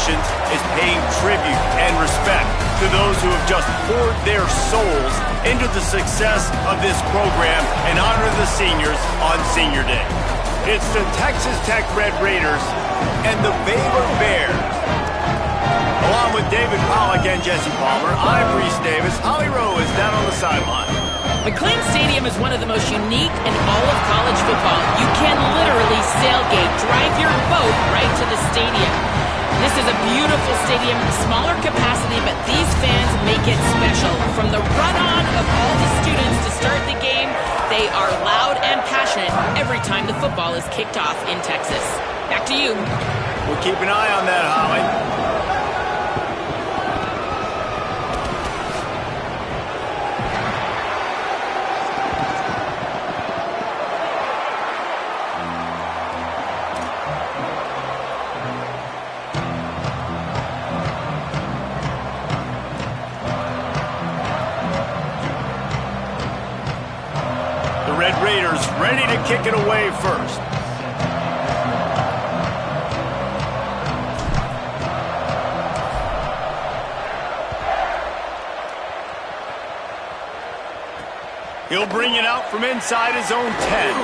celebrations is paying tribute and respect to those who have just poured their souls into the success of this program and honor the seniors on Senior Day. It's the Texas Tech Red Raiders and the Baylor Bears. Along with David Pollack and Jesse Palmer, I'm Reese Davis. Holly Rowe is down on the sideline. McLean Stadium is one of the most unique in all of college football. You can literally sailgate, drive your boat right to the stadium. This is a beautiful stadium, smaller capacity, but these fans make it special. From the run-on of all the students to start the game, they are loud and passionate every time the football is kicked off in Texas. Back to you. We'll keep an eye on that, Holly. Red Raiders ready to kick it away first. He'll bring it out from inside his own 10.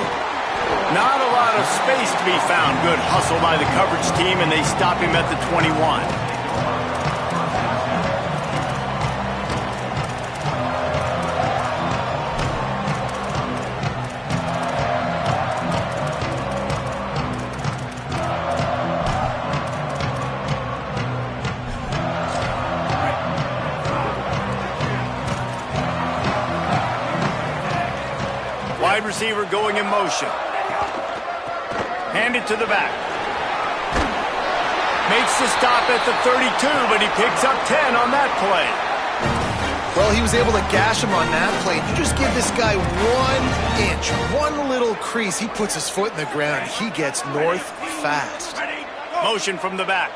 Not a lot of space to be found. Good hustle by the coverage team, and they stop him at the 21. Wide receiver going in motion. Hand it to the back. Makes the stop at the 32, but he picks up 10 on that play. Well, he was able to gash him on that play. You just give this guy 1 inch, one little crease. He puts his foot in the ground. He gets north fast. Motion from the back.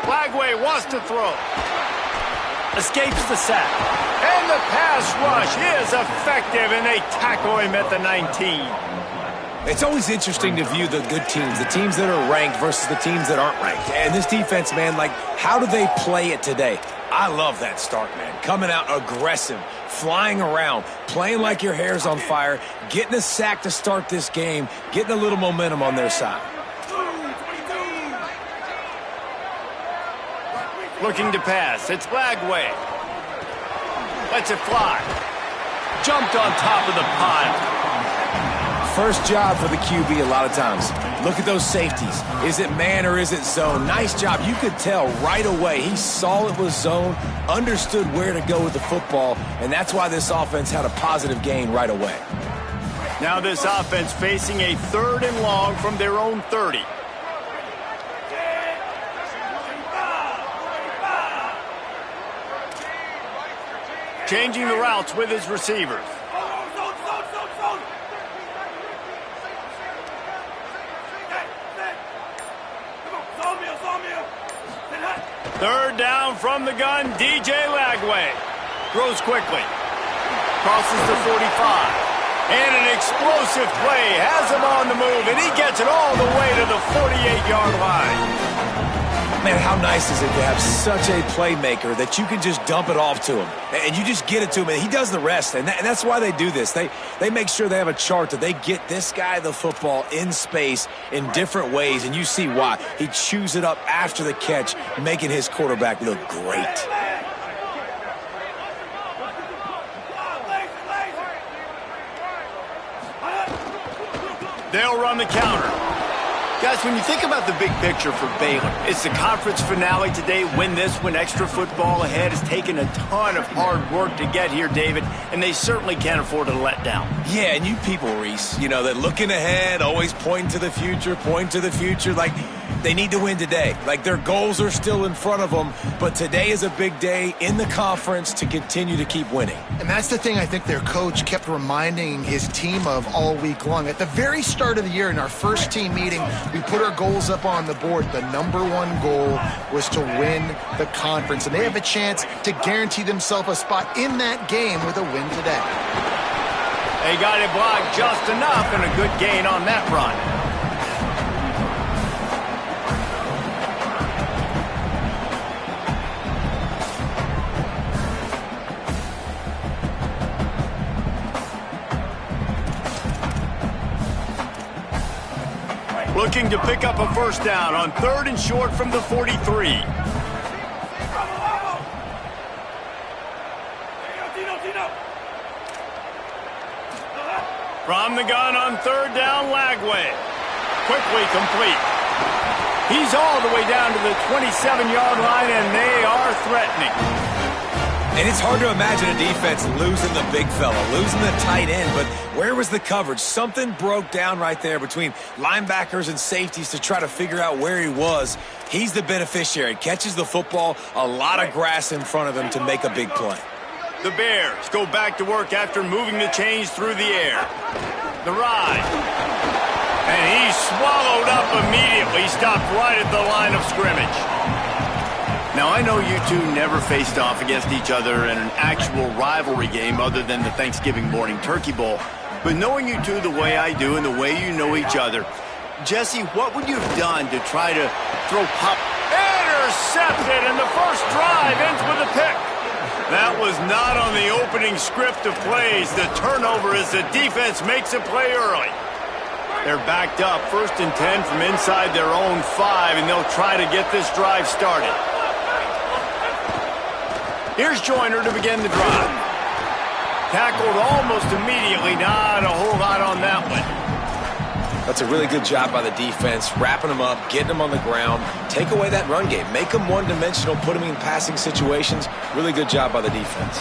Flagway wants to throw. Escapes the sack. And the pass rush is effective, and they tackle him at the 19. It's always interesting to view the good teams, the teams that are ranked versus the teams that aren't ranked. And this defense, man, like, how do they play it today? I love that start, man. Coming out aggressive, flying around, playing like your hair's on fire, getting a sack to start this game, getting a little momentum on their side. Looking to pass. It's Flagway. Lets it fly. Jumped on top of the pile. First job for the QB a lot of times. Look at those safeties. Is it man or is it zone? Nice job. You could tell right away. He saw it was zone, understood where to go with the football, and that's why this offense had a positive gain right away. Now this offense facing a 3rd and long from their own 30. Changing the routes with his receivers. Third down from the gun, DJ Lagway. Throws quickly. Crosses the 45. And an explosive play. Has him on the move, and he gets it all the way to the 48-yard line. Man, how nice is it to have such a playmaker that you can just dump it off to him, and you just get it to him, and he does the rest, and that's why they do this. They make sure they have a chart that they get this guy the football in space in different ways, and you see why. He chews it up after the catch, making his quarterback look great. They'll run the counter. Guys, when you think about the big picture for Baylor, it's the conference finale today. Win this, win extra football ahead. It's taken a ton of hard work to get here, David, and they certainly can't afford to let down. Yeah, and you people, Reese, you know, that looking ahead, always pointing to the future, like they need to win today. Like their goals are still in front of them, but today is a big day in the conference to continue to keep winning. And that's the thing I think their coach kept reminding his team of all week long. At the very start of the year in our first team meeting, we put our goals up on the board. The #1 goal was to win the conference, and they have a chance to guarantee themselves a spot in that game with a win today. They got it blocked just enough, and a good gain on that run. Looking to pick up a first down on 3rd and short from the 43. From the gun on 3rd down, Lagway. Quickly complete. He's all the way down to the 27-yard line, and they are threatening. And it's hard to imagine a defense losing the big fella, losing the tight end, but where was the coverage? Something broke down right there between linebackers and safeties to try to figure out where he was. He's the beneficiary. Catches the football, a lot of grass in front of him to make a big play. The Bears go back to work after moving the chains through the air. The ride. And he's swallowed up immediately, stopped right at the line of scrimmage. Now, I know you two never faced off against each other in an actual rivalry game other than the Thanksgiving morning Turkey Bowl. But knowing you two the way I do and the way you know each other, Jesse, what would you have done to try to throw pop? Intercepted, and the first drive ends with a pick. That was not on the opening script of plays. The turnover as the defense makes a play early. They're backed up, 1st and 10 from inside their own 5, and they'll try to get this drive started. Here's Joyner to begin the drive. Tackled almost immediately, not a whole lot on that one. That's a really good job by the defense, wrapping them up, getting them on the ground, take away that run game, make them one-dimensional, put them in passing situations. Really good job by the defense.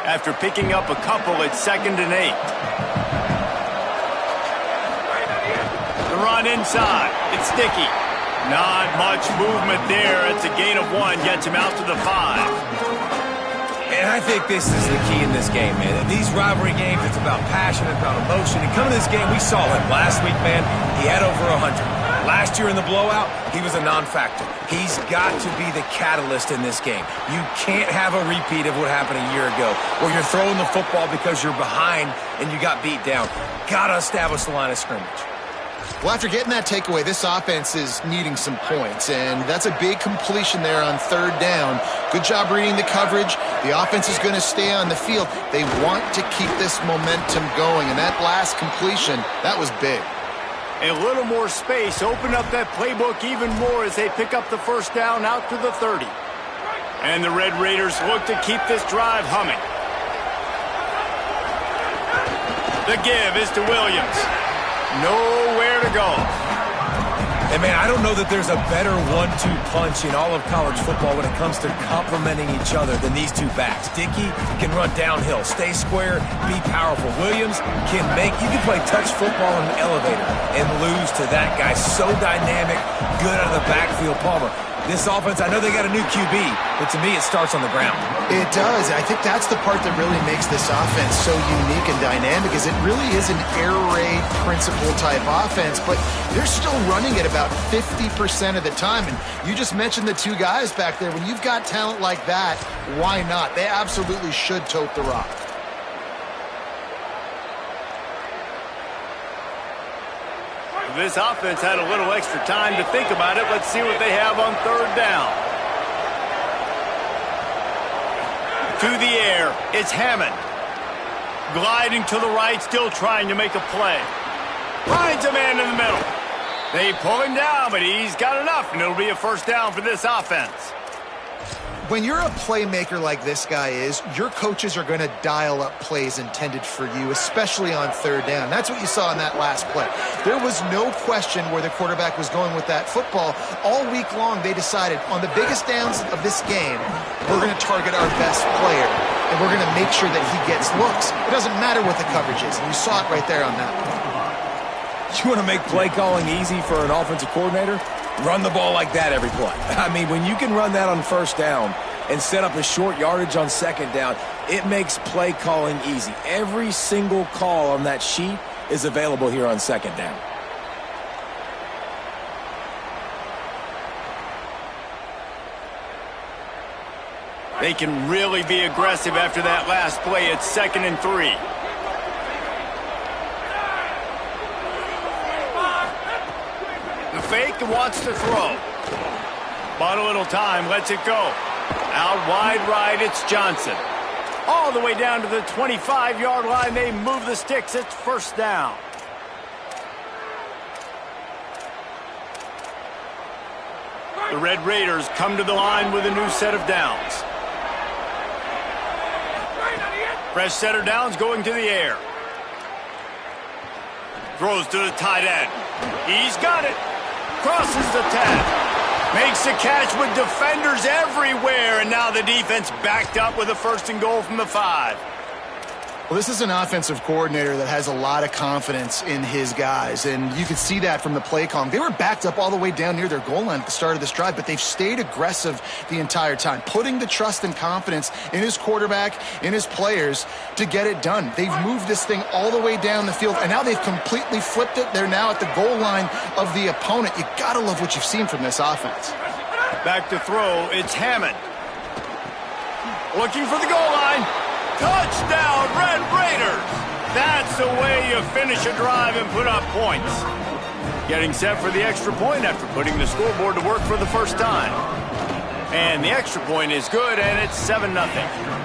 After picking up a couple at 2nd and 8. Run inside. It's Sticky. Not much movement there. It's a gain of 1. Gets him out to the 5. And I think this is the key in this game, man. In these rivalry games, it's about passion, it's about emotion. And coming to this game, we saw him last week, man. He had over 100. Last year in the blowout, he was a non-factor. He's got to be the catalyst in this game. You can't have a repeat of what happened a year ago, where you're throwing the football because you're behind and you got beat down. Got to establish the line of scrimmage. Well, after getting that takeaway, this offense is needing some points, and that's a big completion there on 3rd down. Good job reading the coverage. The offense is going to stay on the field. They want to keep this momentum going, and that last completion, that was big. A little more space, open up that playbook even more as they pick up the first down out to the 30. And the Red Raiders look to keep this drive humming. The give is to Williams. Nowhere to go. And, man, I don't know that there's a better 1-2 punch in all of college football when it comes to complementing each other than these two backs. Dickey can run downhill, stay square, be powerful. Williams can you can play touch football in an elevator and lose to that guy. So dynamic, good out of the backfield. Palmer, this offense, I know they got a new QB, but to me it starts on the ground. It does. I think that's the part that really makes this offense so unique and dynamic, is it really is an air raid principle type offense, but they're still running it about 50% of the time. And you just mentioned the two guys back there. When you've got talent like that, why not? They absolutely should tote the rock. This offense had a little extra time to think about it. Let's see what they have on 3rd down. To the air, it's Hammond. Gliding to the right, still trying to make a play. Finds a man in the middle. They pull him down, but he's got enough, and it'll be a first down for this offense. When you're a playmaker like this guy is, your coaches are going to dial up plays intended for you, especially on 3rd down. That's what you saw in that last play. There was no question where the quarterback was going with that football. All week long, they decided on the biggest downs of this game, we're going to target our best player, and we're going to make sure that he gets looks. It doesn't matter what the coverage is, and you saw it right there on that one. You want to make play calling easy for an offensive coordinator? Run the ball like that every play. I mean, when you can run that on 1st down and set up a short yardage on 2nd down, it makes play calling easy. Every single call on that sheet is available here on 2nd down. They can really be aggressive after that last play. It's 2nd and 3. The fake wants to throw. Bought a little time, lets it go. Out wide right, it's Johnson. All the way down to the 25-yard line. They move the sticks. It's 1st down. The Red Raiders come to the line with a new set of downs. Fresh set of downs going to the air. Throws to the tight end. He's got it. Crosses the 10. Makes the catch with defenders everywhere. And now the defense backed up with a 1st and goal from the 5. Well, this is an offensive coordinator that has a lot of confidence in his guys, and you can see that from the play calling. They were backed up all the way down near their goal line at the start of this drive, but they've stayed aggressive the entire time, putting the trust and confidence in his quarterback, in his players to get it done. They've moved this thing all the way down the field, and now they've completely flipped it. They're now at the goal line of the opponent. You got to love what you've seen from this offense. Back to throw, it's Hammond. Looking for the goal line. Touchdown, Red Raiders! That's the way you finish a drive and put up points. Getting set for the extra point after putting the scoreboard to work for the first time. And the extra point is good, and it's 7-0.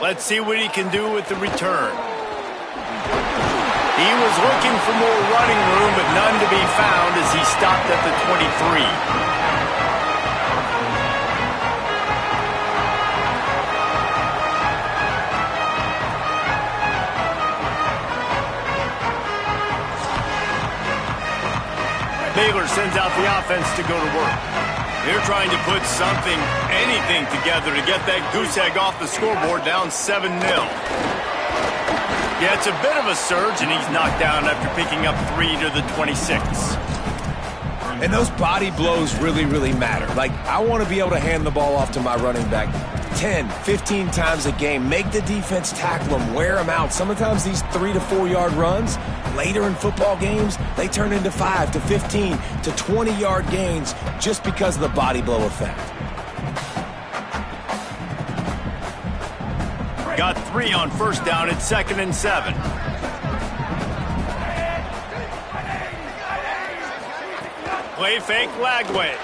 Let's see what he can do with the return. He was looking for more running room, but none to be found as he stopped at the 23. Baylor sends out the offense to go to work. They're trying to put something, anything together to get that goose egg off the scoreboard, down 7-0. Yeah, it's a bit of a surge, and he's knocked down after picking up 3 to the 26. And those body blows really, really matter. Like, I want to be able to hand the ball off to my running back 10, 15 times a game. Make the defense tackle them, wear them out. Sometimes these 3 to 4 yard runs, later in football games, they turn into 5 to 15 to 20 yard gains just because of the body blow effect. Got 3 on 1st down at 2nd and 7. Play fake Lagway.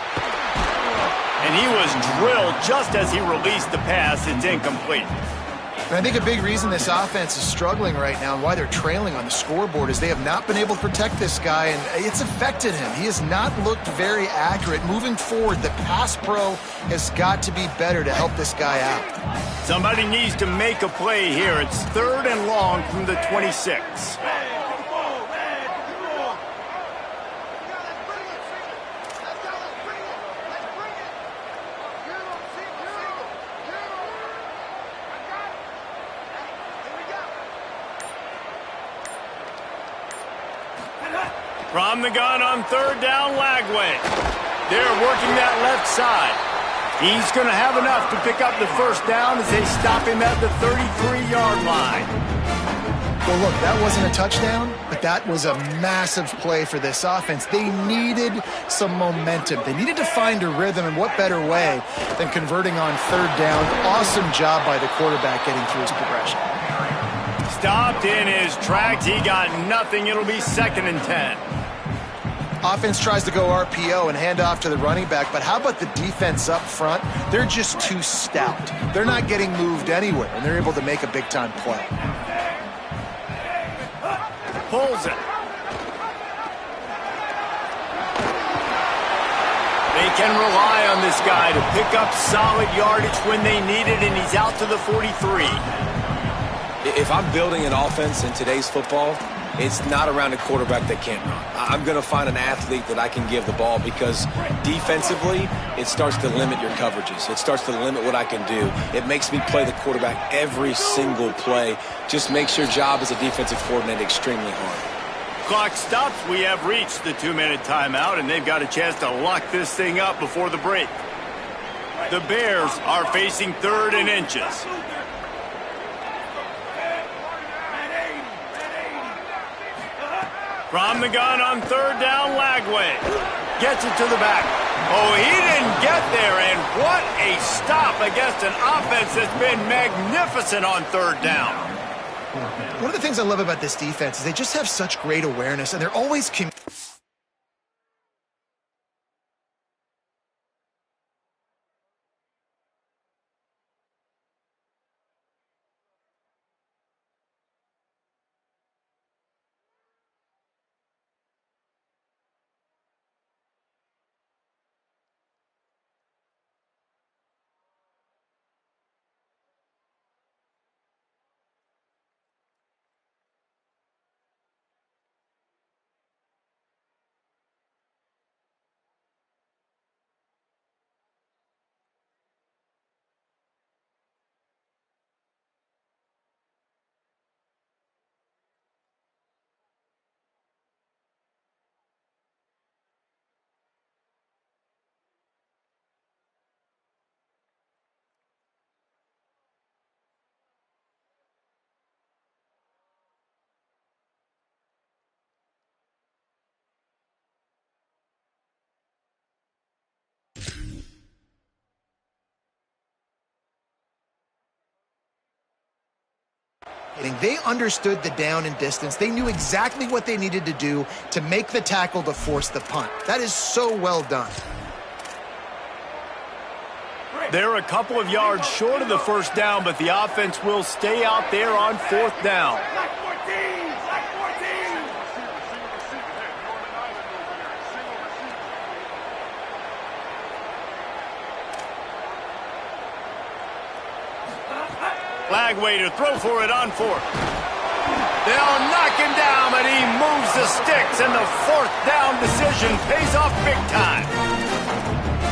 And he was drilled just as he released the pass. It's incomplete. And I think a big reason this offense is struggling right now and why they're trailing on the scoreboard is they have not been able to protect this guy, and it's affected him. He has not looked very accurate. Moving forward, the pass pro has got to be better to help this guy out. Somebody needs to make a play here. It's 3rd and long from the 26. From the gun on 3rd down, Lagway. They're working that left side. He's going to have enough to pick up the 1st down as they stop him at the 33-yard line. Well, look, that wasn't a touchdown, but that was a massive play for this offense. They needed some momentum. They needed to find a rhythm, and what better way than converting on 3rd down. Awesome job by the quarterback getting through his progression. Stopped in his tracks. He got nothing. It'll be 2nd and 10. Offense tries to go RPO and hand off to the running back, but how about the defense up front? They're just too stout. They're not getting moved anywhere, and they're able to make a big-time play. Pulls it. They can rely on this guy to pick up solid yardage when they need it, and he's out to the 43. If I'm building an offense in today's football, it's not around a quarterback that can't run. I'm going to find an athlete that I can give the ball because defensively, it starts to limit your coverages. It starts to limit what I can do. It makes me play the quarterback every single play. Just makes your job as a defensive coordinator extremely hard. Clock stops. We have reached the 2-minute timeout, and they've got a chance to lock this thing up before the break. The Bears are facing 3rd and inches. From the gun on 3rd down, Lagway gets it to the back. Oh, he didn't get there, and what a stop against an offense that's been magnificent on 3rd down. One of the things I love about this defense is they just have such great awareness, and they're always They understood the down and distance. They knew exactly what they needed to do to make the tackle to force the punt. That is so well done. They're a couple of yards short of the 1st down, but the offense will stay out there on 4th down. Lagway to throw for it on 4th. They'll knock him down, but he moves the sticks, and the 4th down decision pays off big time.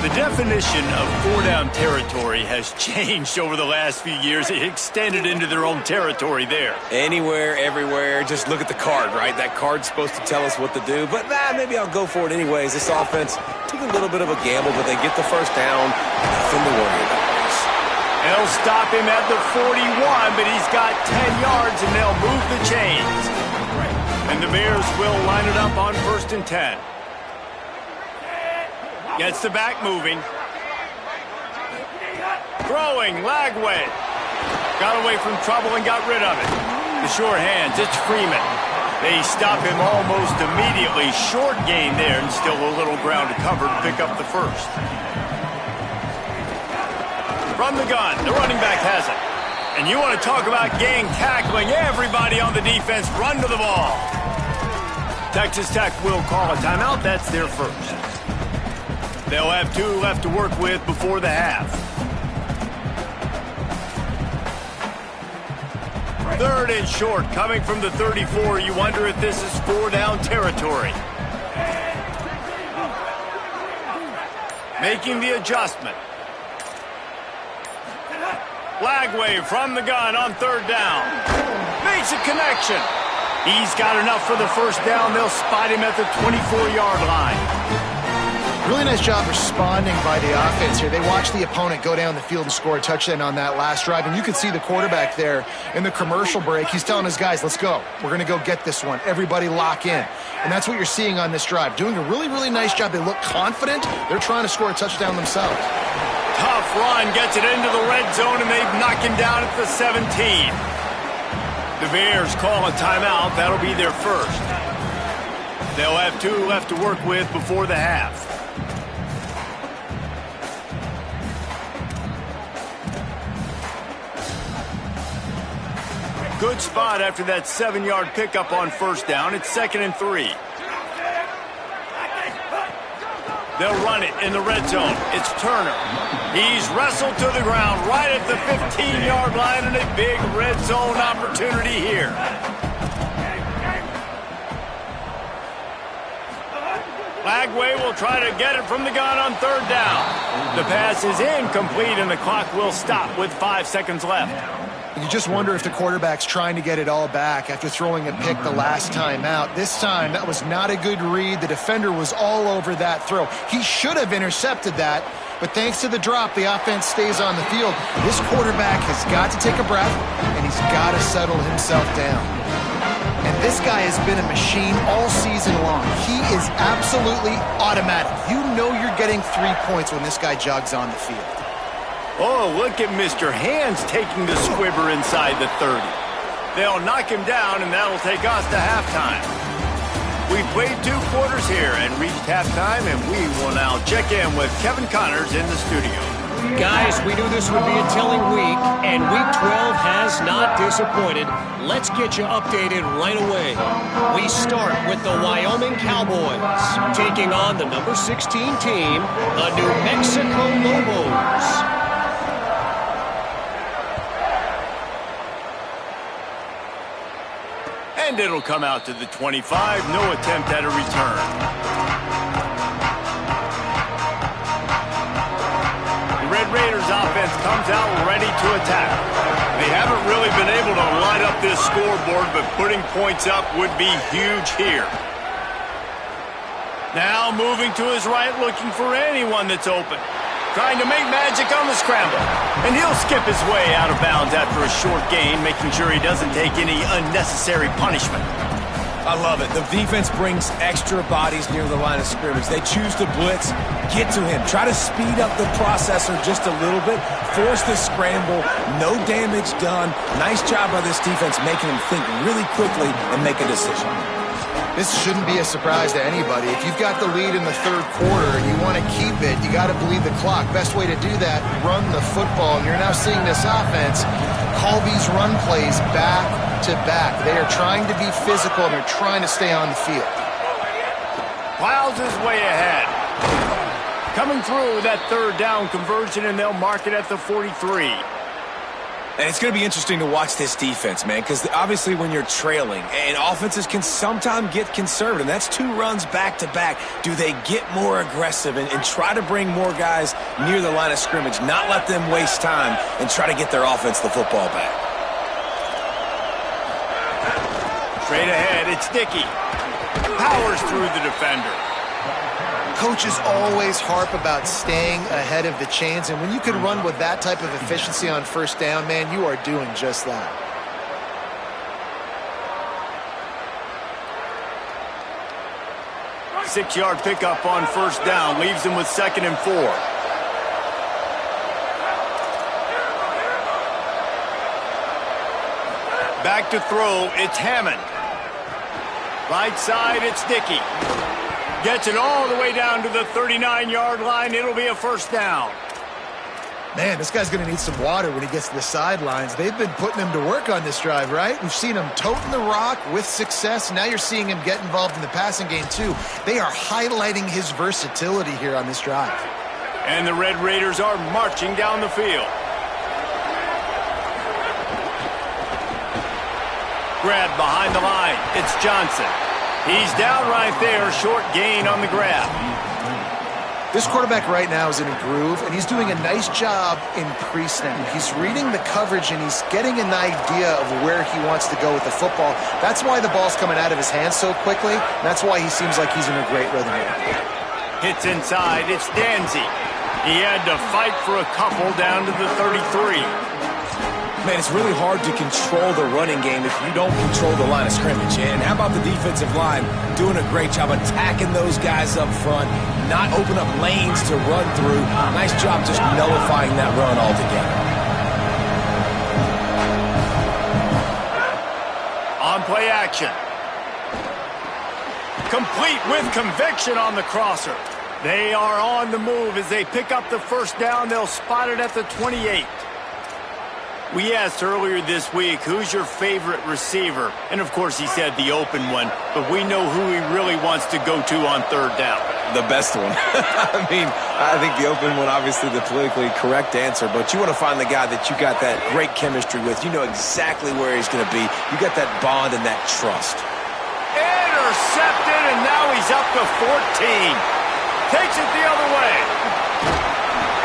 The definition of 4-down territory has changed over the last few years. It extended into their own territory there. Anywhere, everywhere, just look at the card, right? That card's supposed to tell us what to do, but maybe I'll go for it anyways. This offense took a little bit of a gamble, but they get the 1st down. Nothing to worry about. They'll stop him at the 41, but he's got 10 yards, and they'll move the chains. And the Bears will line it up on 1st and 10. Gets the back moving. Throwing, Lagway. Got away from trouble and got rid of it. The sure hands, it's Freeman. They stop him almost immediately. Short gain there, and still a little ground to cover to pick up the 1st. From the gun, the running back has it. And you want to talk about gang tackling. Everybody on the defense run to the ball. Texas Tech will call a timeout. That's their 1st. They'll have 2 left to work with before the half. 3rd and short coming from the 34. You wonder if this is 4-down territory. Making the adjustment. Lagway from the gun on 3rd down. Makes a connection. He's got enough for the 1st down. They'll spot him at the 24-yard line. Really nice job responding by the offense here. They watched the opponent go down the field and score a touchdown on that last drive. And you can see the quarterback there in the commercial break. He's telling his guys, let's go. We're going to go get this one. Everybody lock in. And that's what you're seeing on this drive. Doing a really, really nice job. They look confident. They're trying to score a touchdown themselves. Tough run, gets it into the red zone, and they've knocked him down at the 17. The Bears call a timeout. That'll be their 1st. They'll have 2 left to work with before the half. Good spot after that 7-yard pickup on 1st down. It's 2nd and 3. They'll run it in the red zone. It's Turner. He's wrestled to the ground right at the 15-yard line, and a big red zone opportunity here. Lagway will try to get it from the gun on third down. The pass is incomplete, and the clock will stop with 5 seconds left. You just wonder if the quarterback's trying to get it all back after throwing a pick the last time out. This time, that was not a good read. The defender was all over that throw. He should have intercepted that, but thanks to the drop, the offense stays on the field. This quarterback has got to take a breath, and he's got to settle himself down. And this guy has been a machine all season long. He is absolutely automatic. You know you're getting 3 points when this guy jogs on the field. Oh, look at Mr. Hands taking the squibber inside the 30. They'll knock him down, and that'll take us to halftime. We've played 2 quarters here and reached halftime, and we will now check in with Kevin Connors in the studio. Guys, we knew this would be a telling week, and Week 12 has not disappointed. Let's get you updated right away. We start with the Wyoming Cowboys, taking on the number 16 team, the New Mexico Lobos. And it'll come out to the 25. No attempt at a return. The Red Raiders offense comes out ready to attack. They haven't really been able to light up this scoreboard, but putting points up would be huge here. Now moving to his right, looking for anyone that's open. Trying to make magic on the scramble. And he'll skip his way out of bounds after a short gain, making sure he doesn't take any unnecessary punishment. I love it. The defense brings extra bodies near the line of scrimmage. They choose to blitz, get to him, try to speed up the processor just a little bit, force the scramble, no damage done. Nice job by this defense making him think really quickly and make a decision. This shouldn't be a surprise to anybody. If you've got the lead in the third quarter and you want to keep it, you got to bleed the clock. Best way to do that, run the football. And you're now seeing this offense call these run plays back to back. They are trying to be physical, and they're trying to stay on the field. Plows his way ahead. Coming through that third down conversion, and they'll mark it at the 43. And it's going to be interesting to watch this defense, man, because obviously when you're trailing, and offenses can sometimes get conservative. That's 2 runs back-to-back. Do they get more aggressive and try to bring more guys near the line of scrimmage, not let them waste time, and try to get their offense the football back? Straight ahead, it's Dickey. Powers through the defender. Coaches always harp about staying ahead of the chains, and when you can run with that type of efficiency on first down, man, you are doing just that. Six-yard pickup on first down leaves him with 2nd and 4. Back to throw, it's Hammond. Right side, it's Dickey. Gets it all the way down to the 39-yard line. It'll be a first down. Man, this guy's going to need some water when he gets to the sidelines. They've been putting him to work on this drive, right? We've seen him toting the rock with success. Now you're seeing him get involved in the passing game, too. They are highlighting his versatility here on this drive. And the Red Raiders are marching down the field. Grab behind the line. It's Johnson. He's down right there. Short gain on the grab. This quarterback right now is in a groove, and he's doing a nice job in pre-snap. He's reading the coverage, and he's getting an idea of where he wants to go with the football. That's why the ball's coming out of his hands so quickly. That's why he seems like he's in a great rhythm here. Hits inside. It's Danzy. He had to fight for a couple down to the 33. Man, it's really hard to control the running game if you don't control the line of scrimmage. And how about the defensive line doing a great job attacking those guys up front, not open up lanes to run through. Nice job just nullifying that run altogether. On play action. Complete with conviction on the crosser. They are on the move as they pick up the first down. They'll spot it at the 28. We asked earlier this week, who's your favorite receiver? And, of course, he said the open one, but we know who he really wants to go to on third down. The best one. I mean, I think the open one, obviously the politically correct answer, but you want to find the guy that you got that great chemistry with. You know exactly where he's going to be. You got that bond and that trust. intercepted, and now he's up to 14. Takes it the other way.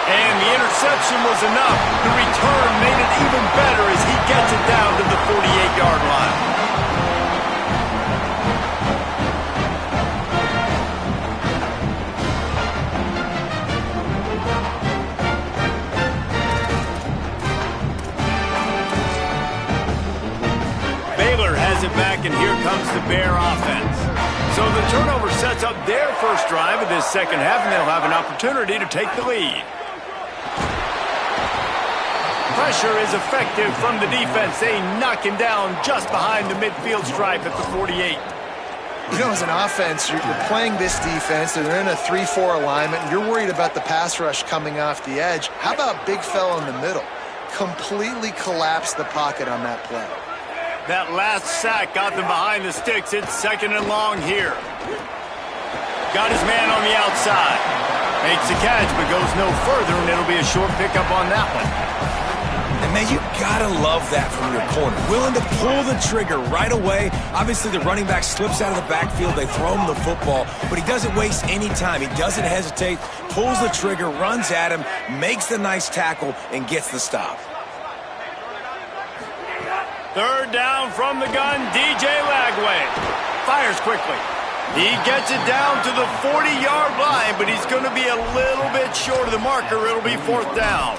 And the interception was enough. The return made it even better as he gets it down to the 48-yard line. Has it back, and here comes the Bear offense. So the turnover sets up their first drive of this second half, and they'll have an opportunity to take the lead. Pressure is effective from the defense. They knock him down just behind the midfield stripe at the 48. You know, as an offense, you're playing this defense, and they're in a 3-4 alignment, and you're worried about the pass rush coming off the edge. How about big fella in the middle? Completely collapsed the pocket on that play. That last sack got them behind the sticks. It's second and long here. Got his man on the outside. Makes the catch, but goes no further, and it'll be a short pickup on that one. And, man, you got to love that from your corner. Willing to pull the trigger right away. Obviously, the running back slips out of the backfield. They throw him the football, but he doesn't waste any time. He doesn't hesitate, pulls the trigger, runs at him, makes the nice tackle, and gets the stop. Third down from the gun, DJ Lagway. Fires quickly. He gets it down to the 40-yard line, but he's going to be a little bit short of the marker. It'll be fourth down.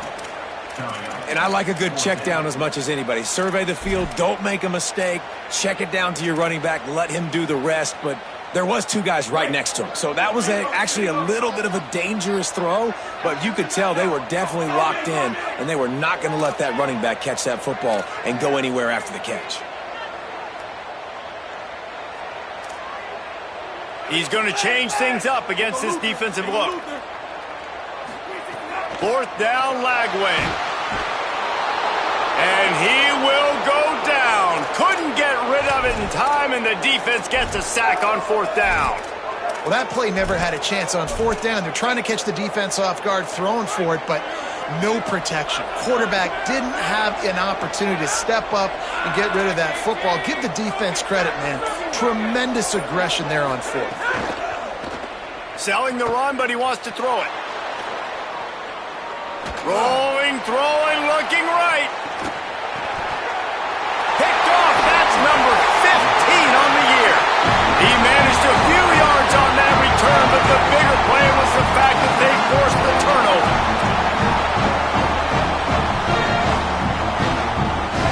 And I like a good check down as much as anybody. Survey the field, don't make a mistake, check it down to your running back, let him do the rest, but there was two guys right next to him. So that was actually a little bit of a dangerous throw, but you could tell they were definitely locked in, and they were not going to let that running back catch that football and go anywhere after the catch. He's going to change things up against this defensive look. Fourth down, Lagway. And he will go down. Couldn't get rid of it in time, and the defense gets a sack on fourth down. Well, that play never had a chance on fourth down. They're trying to catch the defense off guard, throwing for it, but no protection. Quarterback didn't have an opportunity to step up and get rid of that football. Give the defense credit, man. Tremendous aggression there on fourth. Selling the run, but he wants to throw it. Rolling, throwing, looking right. Picked off. That's number 15 on the year. He managed a few yards on that return, but the bigger play was the fact that they forced the turnover.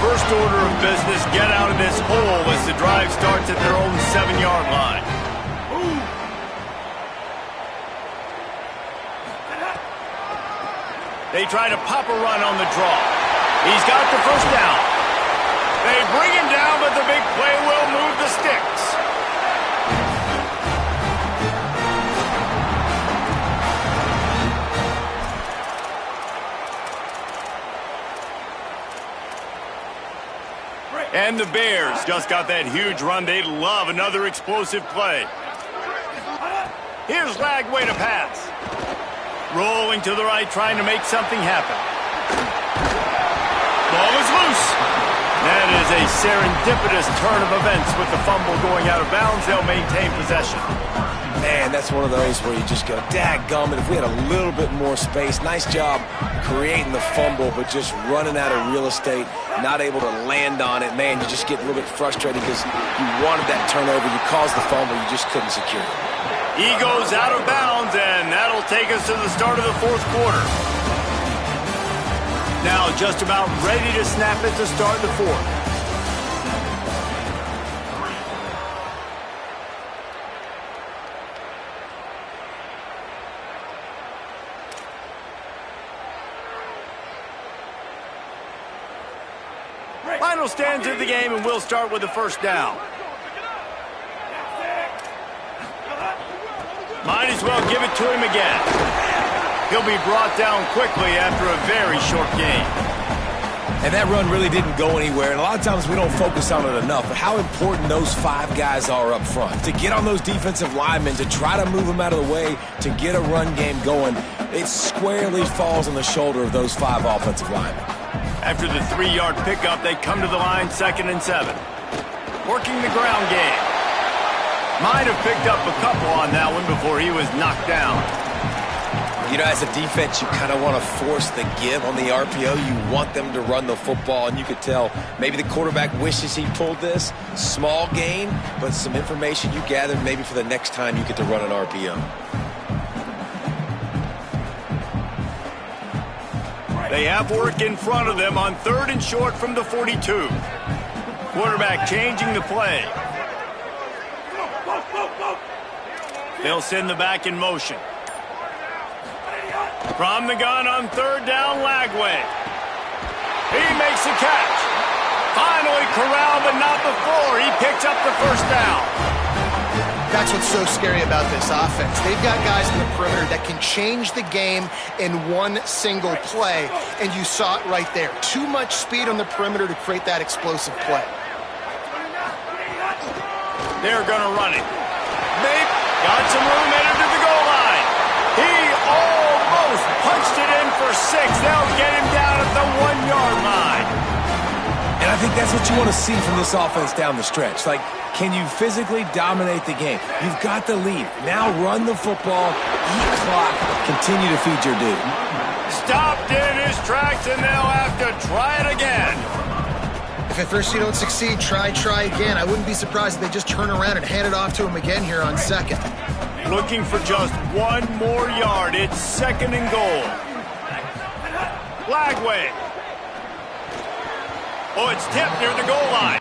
First order of business, get out of this hole as the drive starts at their own 7-yard line. They try to pop a run on the draw. He's got the first down. They bring him down, but the big play will move the sticks. And the Bears just got that huge run. They love another explosive play. Here's Lagway to pass. Rolling to the right, trying to make something happen. Ball is loose. That is a serendipitous turn of events with the fumble going out of bounds. They'll maintain possession. Man, that's one of those where you just go, dadgummit, if we had a little bit more space. Nice job creating the fumble, but just running out of real estate, not able to land on it. Man, you just get a little bit frustrated because you wanted that turnover. You caused the fumble. You just couldn't secure it. He goes out of bounds, and that'll take us to the start of the fourth quarter. Now just about ready to snap it to start the fourth. Final stands of the game, and we'll start with the first down. Might as well give it to him again. He'll be brought down quickly after a very short game. And that run really didn't go anywhere, and a lot of times we don't focus on it enough, but how important those 5 guys are up front. To get on those defensive linemen, to try to move them out of the way, to get a run game going, it squarely falls on the shoulder of those 5 offensive linemen. After the 3-yard pickup, they come to the line 2nd and 7. Working the ground game. Might have picked up a couple on that one before he was knocked down. You know, as a defense, you kind of want to force the give on the RPO. You want them to run the football, and you could tell maybe the quarterback wishes he pulled this. Small gain, but some information you gathered maybe for the next time you get to run an RPO. They have work in front of them on 3rd and short from the 42. Quarterback changing the play. They'll send the back in motion. From the gun on 3rd down, Lagway. He makes the catch. Finally corralled, but not before. He picks up the 1st down. That's what's so scary about this offense. They've got guys in the perimeter that can change the game in one single play, and you saw it right there. Too much speed on the perimeter to create that explosive play. They're going to run it. They've got some room headed to the goal line. He almost punched it in for 6. They'll get him down at the 1-yard line. And I think that's what you want to see from this offense down the stretch. Like, can you physically dominate the game? You've got the lead. Now run the football, eat clock, continue to feed your dude. Stopped in his tracks, and they'll have to try it again. If at first you don't succeed, try again. I wouldn't be surprised if they just turn around and hand it off to him again here on 2nd. Looking for just 1 more yard. It's 2nd and goal. Lagway. Oh, it's tipped near the goal line.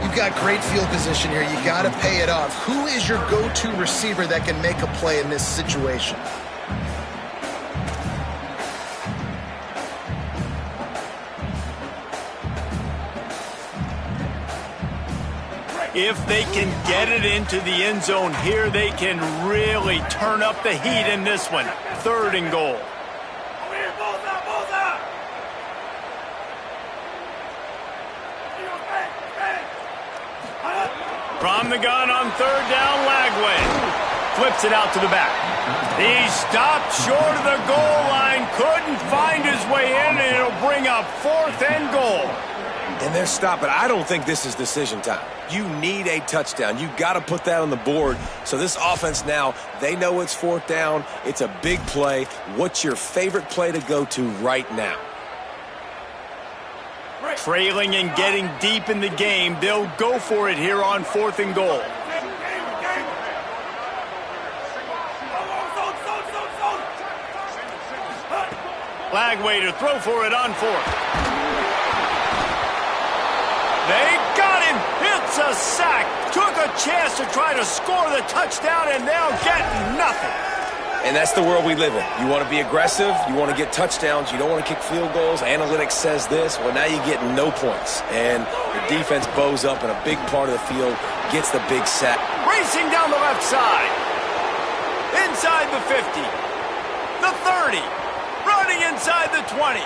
You've got great field position here. You got to pay it off. Who is your go-to receiver that can make a play in this situation? If they can get it into the end zone here, they can really turn up the heat in this one. 3rd and goal. From the gun on 3rd down, Lagway. Flips it out to the back. He stopped short of the goal line, couldn't find his way in, and it'll bring up 4th and goal. And they're stopping. I don't think this is decision time. You need a touchdown. You've got to put that on the board. So this offense now, they know it's 4th down. It's a big play. What's your favorite play to go to right now? Trailing and getting deep in the game, they'll go for it here on 4th and goal. Lagway to throw for it on 4th. They got him. It's a sack. Took a chance to try to score the touchdown, and they'll get nothing. And that's the world we live in. You want to be aggressive. You want to get touchdowns. You don't want to kick field goals. Analytics says this. Well, now you get no points. And the defense bows up in a big part of the field, gets the big sack. Racing down the left side. Inside the 50. The 30. Running inside the 20.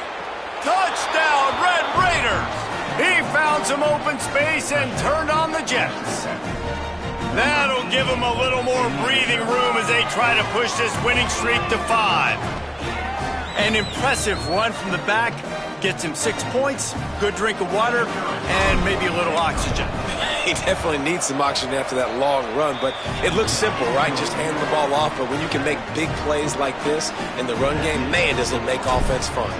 Touchdown, Red Raiders. He found some open space and turned on the Jets. That'll give them a little more breathing room as they try to push this winning streak to 5. An impressive run from the back. Gets him 6 points, good drink of water, and maybe a little oxygen. He definitely needs some oxygen after that long run, but it looks simple, right? Just hand the ball off, but when you can make big plays like this in the run game, man, does it make offense fun.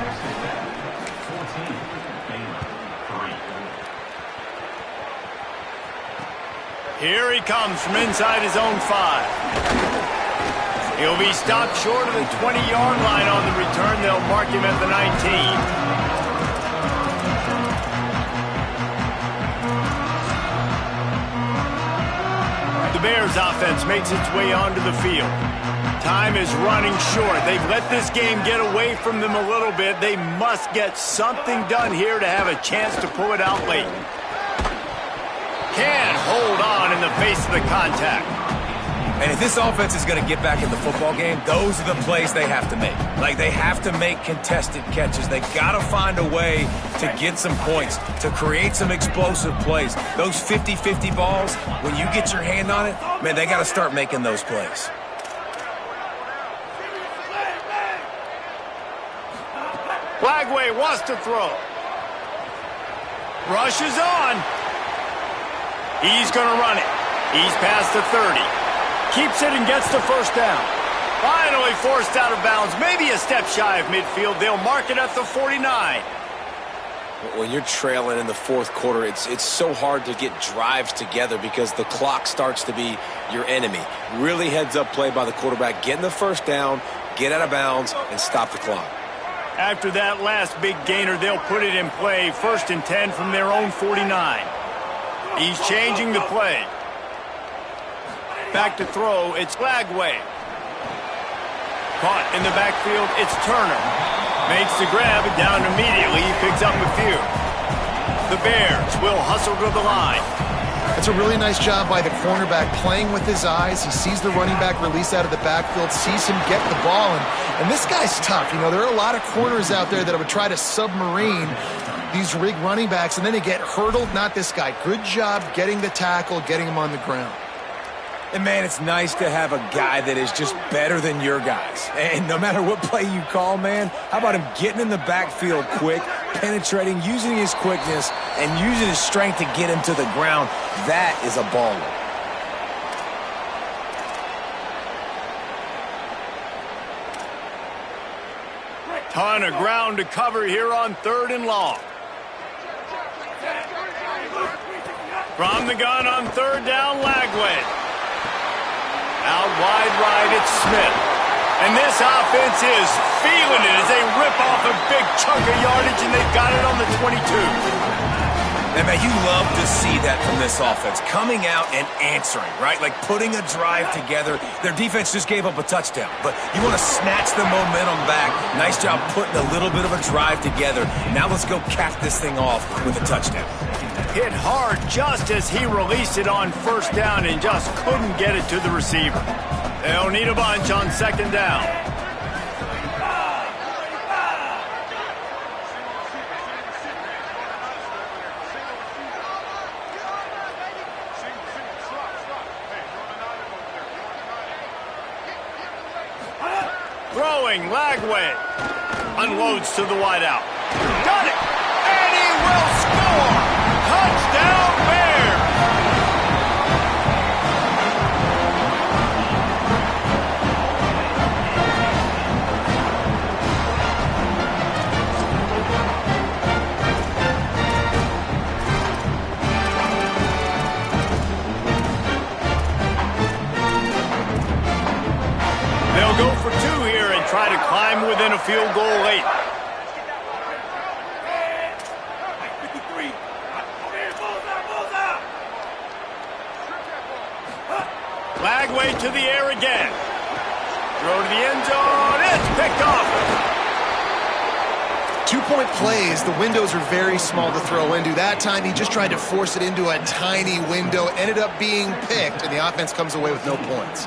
Here he comes from inside his own 5. He'll be stopped short of the 20-yard line on the return. They'll mark him at the 19. The Bears offense makes its way onto the field. Time is running short. They've let this game get away from them a little bit. They must get something done here to have a chance to pull it out late. Can't hold on in the face of the contact. And if this offense is going to get back in the football game, those are the plays they have to make. Like, they have to make contested catches. They got to find a way to get some points, to create some explosive plays. Those 50-50 balls, when you get your hand on it, man, they got to start making those plays. Lagway wants to throw. Rushes on. He's going to run it. He's past the 30. Keeps it and gets the first down. Finally forced out of bounds. Maybe a step shy of midfield. They'll mark it at the 49. When you're trailing in the fourth quarter, it's so hard to get drives together because the clock starts to be your enemy. Really heads-up play by the quarterback. Get in the first down, get out of bounds, and stop the clock. After that last big gainer, they'll put it in play. 1st and 10 from their own 49. He's changing the play. Back to throw, it's Lagway. Caught in the backfield, it's Turner. Makes the grab and down immediately. He picks up a few. The Bears will hustle to the line. It's a really nice job by the cornerback playing with his eyes. He sees the running back release out of the backfield, sees him get the ball, and this guy's tough. You know, there are a lot of corners out there that would try to submarine these rig running backs, and then they get hurdled. Not this guy. Good job getting the tackle, getting him on the ground. And, man, it's nice to have a guy that is just better than your guys. And no matter what play you call, man, how about him getting in the backfield quick, penetrating, using his quickness, and using his strength to get him to the ground. That is a baller. Ton of ground to cover here on 3rd and long. From the gun on 3rd down, Lagway. Out wide right, it's Smith. And this offense is feeling it as they rip off a big chunk of yardage, and they've got it on the 22. And, man, you love to see that from this offense. Coming out and answering, right? Like putting a drive together. Their defense just gave up a touchdown. But you want to snatch the momentum back. Nice job putting a little bit of a drive together. Now let's go cap this thing off with a touchdown. Hit hard just as he released it on 1st down and just couldn't get it to the receiver. They'll need a bunch on 2nd down. Throwing, Lagway. Unloads to the wideout. Got it! And he will score! Touchdown, Bears! They'll go for 2 here and try to climb within a field goal late. Lagway to the air again. Throw to the end zone. It's picked off. 2-point plays, the windows are very small to throw into. That time he just tried to force it into a tiny window, ended up being picked, and the offense comes away with no points.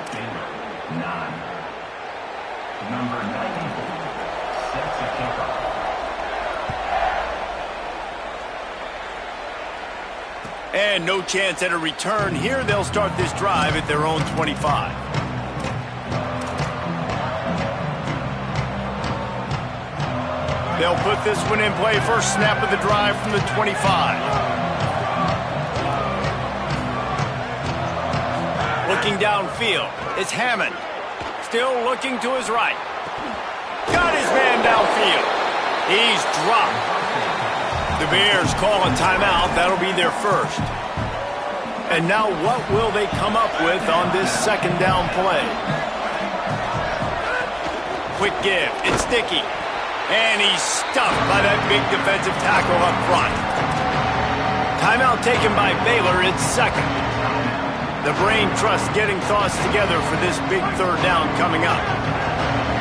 Number 94 sets a kickoff. And no chance at a return here. They'll start this drive at their own 25. They'll put this one in play. First snap of the drive from the 25. Looking downfield, it's Hammond. Still looking to his right. Got his man downfield. He's dropped. The Bears call a timeout. That'll be their first. And now what will they come up with on this 2nd down play? Quick give. It's Sticky. And he's stuffed by that big defensive tackle up front. Timeout taken by Baylor. It's 2nd. The brain trust getting thoughts together for this big 3rd down coming up.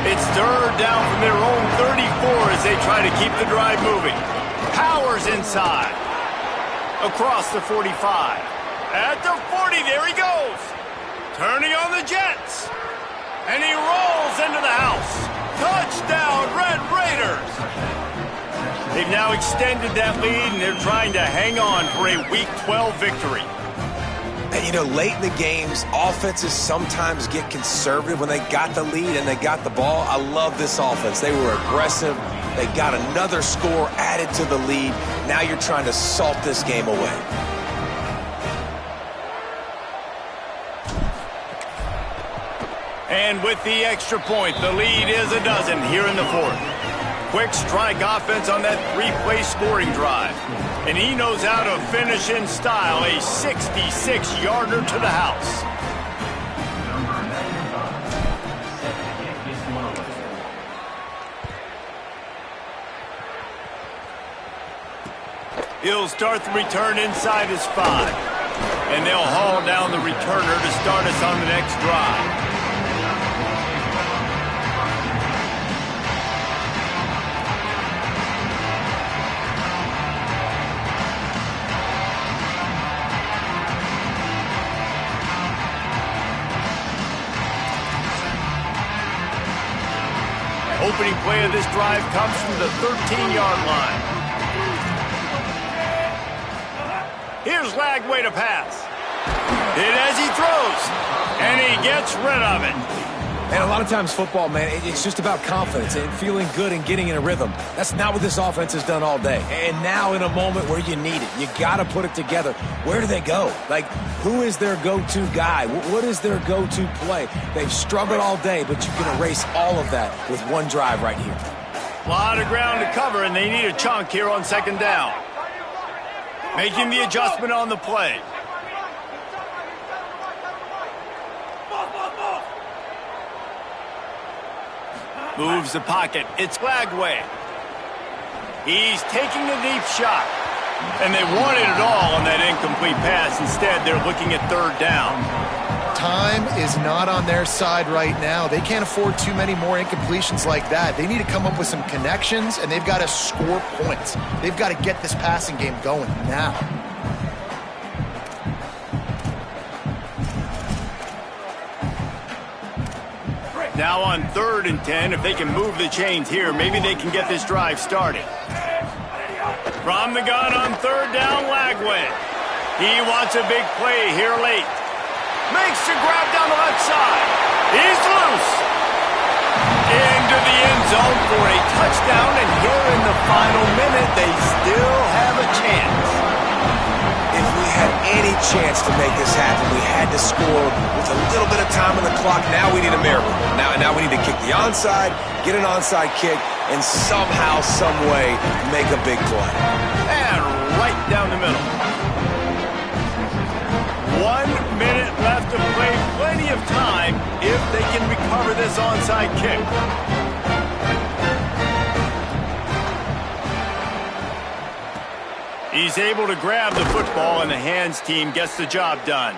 It's 3rd down from their own 34 as they try to keep the drive moving. Powers inside. Across the 45. At the 40, there he goes. Turning on the Jets. And he rolls into the house. Touchdown, Red Raiders. They've now extended that lead, and they're trying to hang on for a Week 12 victory. And, you know, late in the games, offenses sometimes get conservative when they got the lead and they got the ball. I love this offense. They were aggressive. They got another score added to the lead. Now you're trying to salt this game away. And with the extra point, the lead is a dozen here in the fourth. Quick strike offense on that three-play scoring drive. And he knows how to finish in style, a 66-yarder to the house. He'll start the return inside his 5. And they'll haul down the returner to start us on the next drive. Opening play of this drive comes from the 13-yard line. Here's Lagway to pass. Hit as he throws, and he gets rid of it. And a lot of times football, man, it's just about confidence and feeling good and getting in a rhythm. That's not what this offense has done all day. And now in a moment where you need it, you got to put it together. Where do they go? Like, who is their go-to guy? What is their go-to play? They've struggled all day, but you can erase all of that with one drive right here. A lot of ground to cover, and they need a chunk here on second down. Making the adjustment on the play. Moves the pocket. It's Lagway. He's taking a deep shot. And they wanted it all on that incomplete pass. Instead, they're looking at third down. Time is not on their side right now. They can't afford too many more incompletions like that. They need to come up with some connections, and they've got to score points. They've got to get this passing game going now. Now on 3rd and 10, if they can move the chains here, maybe they can get this drive started. From the gun on 3rd down, Lagway. He wants a big play here late. Makes the grab down the left side. He's loose. Into the end zone for a touchdown, and here in the final minute, they still have a chance. If we had any chance to make this happen, we had to score with a little bit of time on the clock. Now we need a miracle. Now we need to kick the onside, get an onside kick, and somehow, some way, make a big play. And right down the middle. 1 minute left to play. Plenty of time if they can recover this onside kick. He's able to grab the football, and the hands team gets the job done.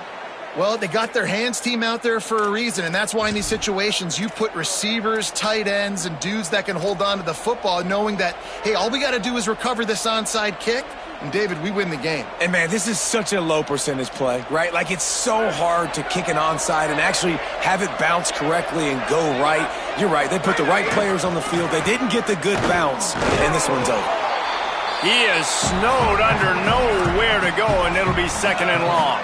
Well, they got their hands team out there for a reason, and that's why in these situations you put receivers, tight ends, and dudes that can hold on to the football, knowing that, hey, all we got to do is recover this onside kick, and David, we win the game. And man, this is such a low percentage play, right? Like, it's so hard to kick an onside and actually have it bounce correctly and go right. You're right, they put the right players on the field. They didn't get the good bounce, and this one's over. He is snowed under, nowhere to go, and it'll be 2nd and long.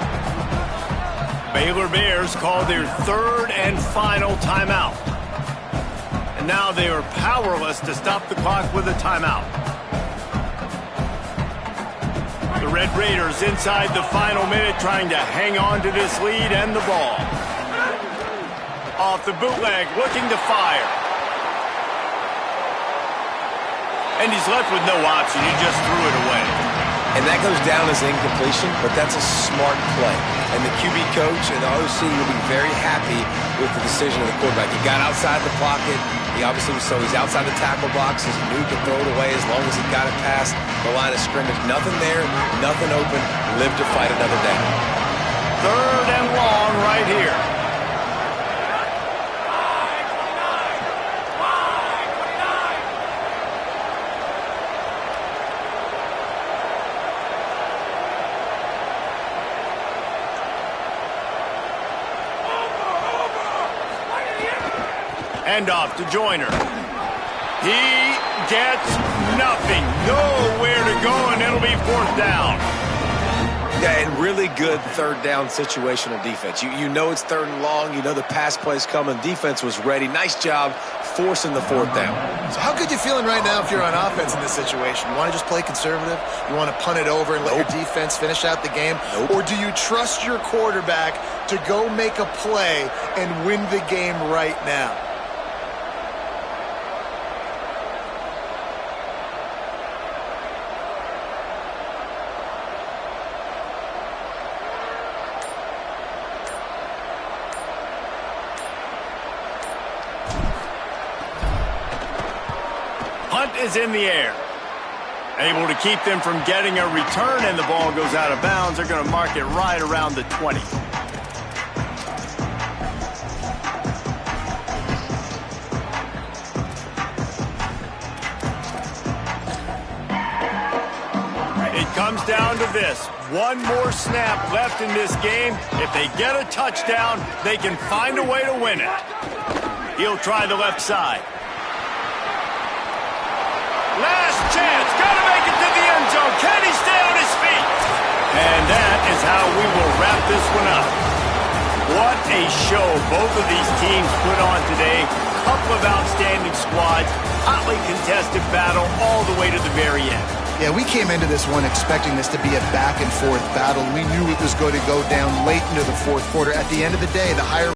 Baylor Bears call their 3rd and final timeout. And now they are powerless to stop the clock with a timeout. The Red Raiders inside the final minute trying to hang on to this lead and the ball. Off the bootleg, looking to fire. And he's left with no option. He just threw it away. And that goes down as incompletion, but that's a smart play. And the QB coach and the OC will be very happy with the decision of the quarterback. He got outside the pocket. He obviously was, so he's outside the tackle box. He knew he could throw it away as long as he got it past the line of scrimmage. Nothing there, nothing open. Live to fight another day. 3rd and long right here. And off to Joyner. He gets nothing. Nowhere to go, and it'll be 4th down. Yeah, and really good third down situational defense. You know it's third and long. You know the pass play's coming. Defense was ready. Nice job forcing the fourth down. So how good you feeling right now if you're on offense in this situation? You want to just play conservative? You want to punt it over and let your defense finish out the game? Or do you trust your quarterback to go make a play and win the game right now? Punt is in the air. Able to keep them from getting a return, and the ball goes out of bounds. They're going to mark it right around the 20. It comes down to this. One more snap left in this game. If they get a touchdown, they can find a way to win it. He'll try the left side. Last chance, got to make it to the end zone. Can he stay on his feet? And that is how we will wrap this one up. What a show both of these teams put on today. Couple of outstanding squads, hotly contested battle all the way to the very end. Yeah, we came into this one expecting this to be a back-and-forth battle. We knew it was going to go down late into the fourth quarter. At the end of the day, the higher